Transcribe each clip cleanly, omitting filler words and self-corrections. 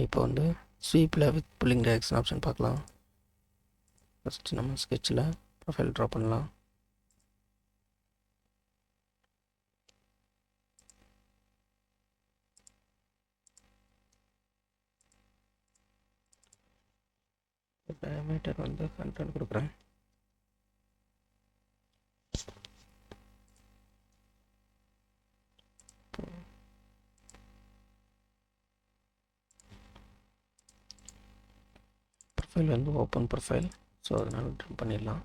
இப்போ வந்து ஸ்வீப்பில் with pulling direction option பார்க்கலாம். ஃபஸ்ட்டு நம்ம ஸ்கெட்சில் ப்ரொஃபைல் ட்ரா பண்ணலாம். டயமீட்டர் வந்து கண்ட்ரோல் கொடுக்குறேன். ப்ரொஃபைல் வந்து ஓப்பன் ப்ரொஃபைல், ஸோ அதனால் ட்ரிம் பண்ணிடலாம்.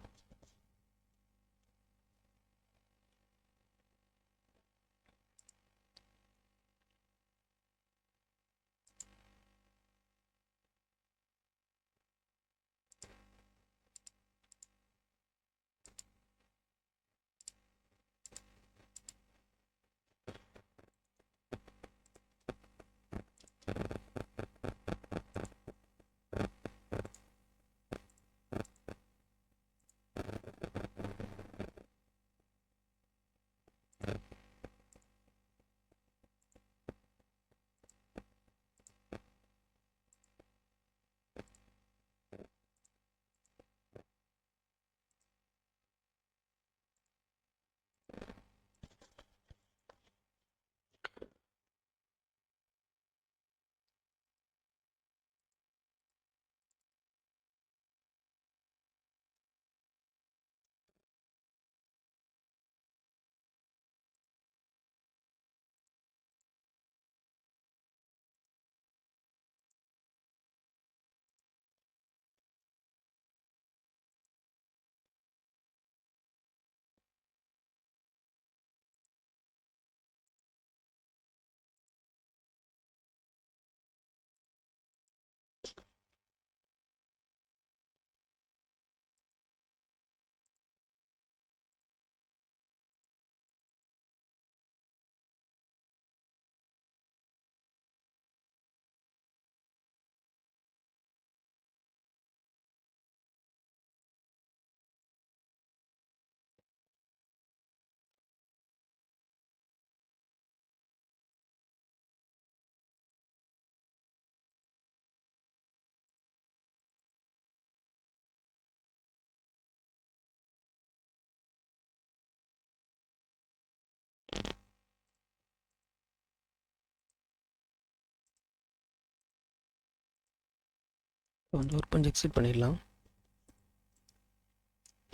இப்போ வந்து ஒர்க் பண்ணி எக்ஸிட் பண்ணிடலாம்.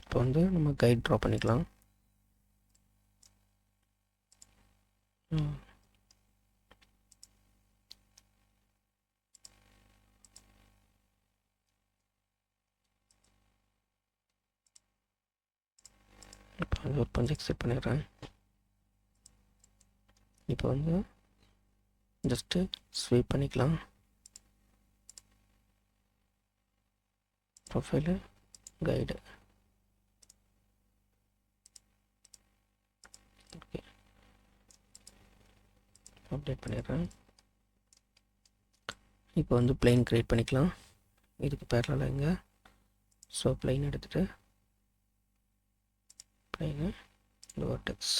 இப்போ வந்து நம்ம கைட் ட்ரா பண்ணிக்கலாம். இப்போ வந்து ஒர்க் பண்ணி எக்ஸிட் பண்ணிடுறேன். இப்போ வந்து ஜஸ்ட்டு ஸ்வீப் பண்ணிக்கலாம். Profile, guide. ஓகே, அப்டேட் பண்ணிடுறேன். இப்போ வந்து பிளெயின் க்ரியேட் பண்ணிக்கலாம். இதுக்கு பேரலாக இங்கே ஸோ பிளெயின் எடுத்துகிட்டு பிளெயின் வெர்டெக்ஸ்.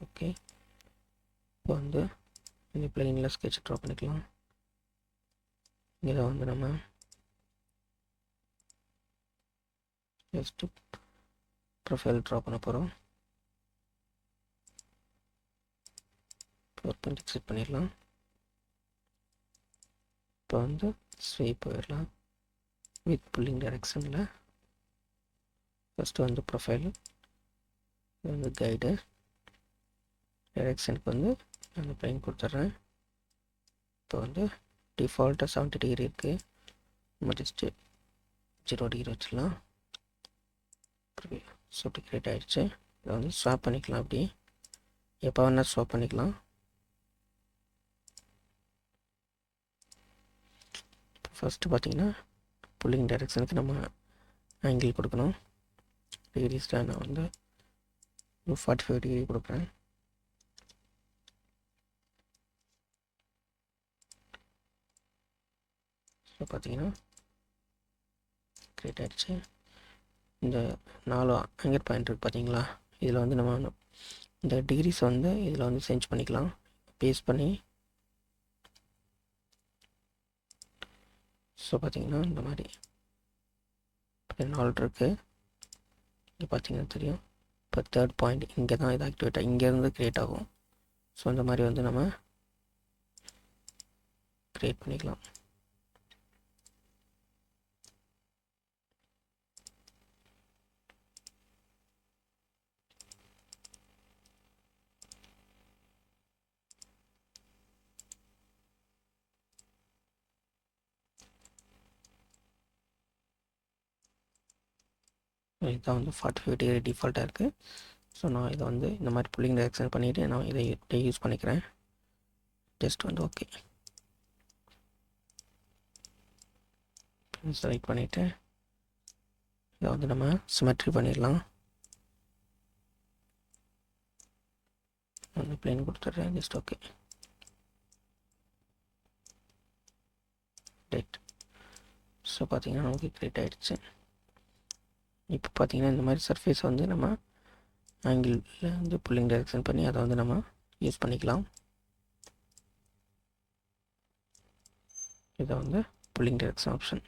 ஓகே, இப்போ வந்து இந்த பிளெயினில் ஸ்கெட்ச் ட்ரா பண்ணிக்கலாம். இதை வந்து நம்ம ஜஸ்ட்டு ப்ரொஃபைல் ட்ரா பண்ண போகிறோம். ஒர்க் பண்ணி எக்ஸிட் பண்ணிடலாம். இப்போ வந்து ஸ்வீப் போயிடலாம் வித் புல்லிங் டைரக்ஷனில். ஃபஸ்ட்டு வந்து ப்ரொஃபைல், இது வந்து கைடு. டைரக்ஷனுக்கு வந்து அந்த பிளெயின் கொடுத்துட்றேன். இப்போ வந்து டிஃபால்ட்டாக 70 டிகிரி இருக்குது, நம்ம ஜஸ்ட்டு 0 டிகிரி வச்சிடலாம். ஸோ கிரியேட் ஆகிடுச்சு. இதை வந்து ஸ்வாப் பண்ணிக்கலாம். அப்படி எப்போ வேணால் ஸ்வாப் பண்ணிக்கலாம். ஃபஸ்ட்டு பார்த்தீங்கன்னா புல்லிங் டைரக்ஷனுக்கு நம்ம ஆங்கிள் கொடுக்கணும். டிகிரிஸில் நான் வந்து 45 டிகிரி கொடுக்குறேன். ஸோ பார்த்தீங்கன்னா கிரியேட் ஆகிடுச்சு. இந்த 4 ஆங்கர் பாயிண்ட் இருக்குது பார்த்தீங்களா, இதில் வந்து நம்ம இந்த டிகிரிஸ் வந்து இதில் வந்து சேஞ்ச் பண்ணிக்கலாம். பேஸ்ட் பண்ணி ஸோ பார்த்தீங்கன்னா இந்த மாதிரி 4 இருக்குது. இங்கே பார்த்தீங்கன்னா தெரியும். இப்போ தேர்ட் பாயிண்ட் இங்கே தான் இது ஆக்டிவேட் ஆகும், இங்கேருந்து க்ரியேட் ஆகும். ஸோ இந்த மாதிரி வந்து நம்ம க்ரியேட் பண்ணிக்கலாம். இதுதான் வந்து 45 டிகிரி டிஃபால்ட்டாக இருக்குது. ஸோ நான் இதை வந்து இந்த மாதிரி புல்லிங் டைரக்ஷன் பண்ணிவிட்டு நான் இதை யூஸ் பண்ணிக்கிறேன். ஜஸ்ட் வந்து ஓகே செலக்ட் பண்ணிவிட்டு இதை வந்து நம்ம சிமெட்ரி பண்ணிடலாம். வந்து பிளேன் கொடுத்துட்றேன். Just okay right. ஸோ பார்த்தீங்கன்னா நமக்கு க்ரியேட் ஆகிடுச்சு. இப்போ பார்த்தீங்கன்னா இந்த மாதிரி சர்ஃபேஸ் வந்து நம்ம ஆங்கிளில் வந்து புல்லிங் டைரக்ஷன் பண்ணி அதை வந்து நம்ம யூஸ் பண்ணிக்கலாம். இதை வந்து புல்லிங் டைரக்ஷன் ஆப்ஷன்